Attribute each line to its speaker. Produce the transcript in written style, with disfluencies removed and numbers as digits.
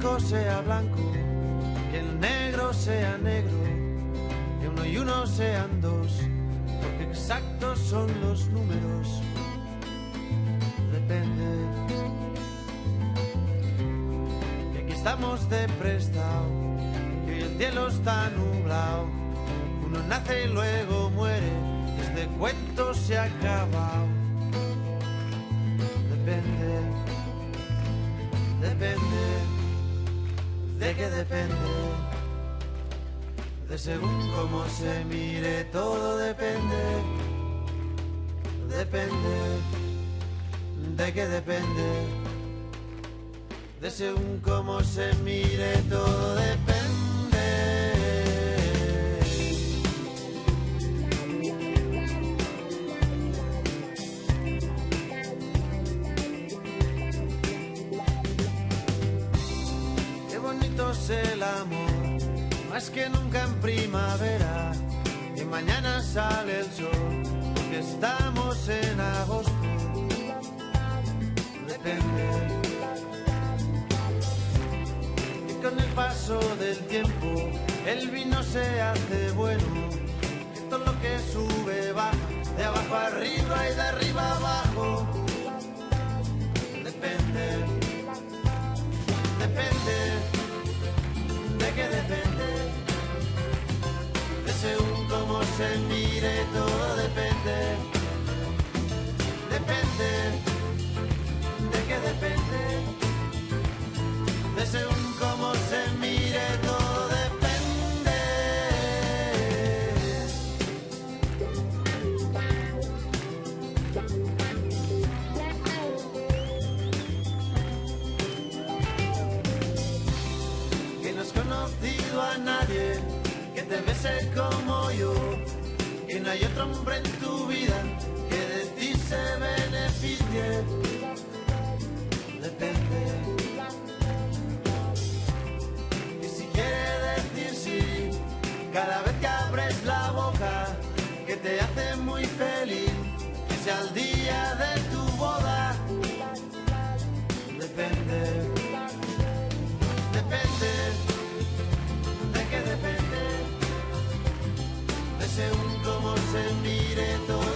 Speaker 1: blanco sea blanco, que el negro sea negro, que uno y uno sean dos, porque exactos son los números. Depende, que aquí estamos de prestado, que hoy el cielo está nublado, uno nace y luego muere, este cuento se ha acabado. Depende, depende, ¿de qué depende? De según cómo se mire, todo depende. Depende, ¿de qué depende? De según cómo se mire, todo depende. El amor, más que nunca en primavera, y mañana sale el sol, porque estamos en agosto. Depende, y con el paso del tiempo el vino se hace bueno, que todo lo que sube baja, de abajo arriba y de arriba abajo. Depende, depende, ¿de qué depende? De según cómo se mire, todo depende. Depende, ¿de qué depende? De según cómo se mire, todo depende. Que no has conocido a nadie que te bese como yo, que no hay otro hombre en tu vida que de ti se beneficie. Depende, y si quiere decir sí, cada vez que abres la boca, que te hace muy feliz, que sea el día de tu boda. Depende, depende, ¿de qué depende? De según cómo se mire, todo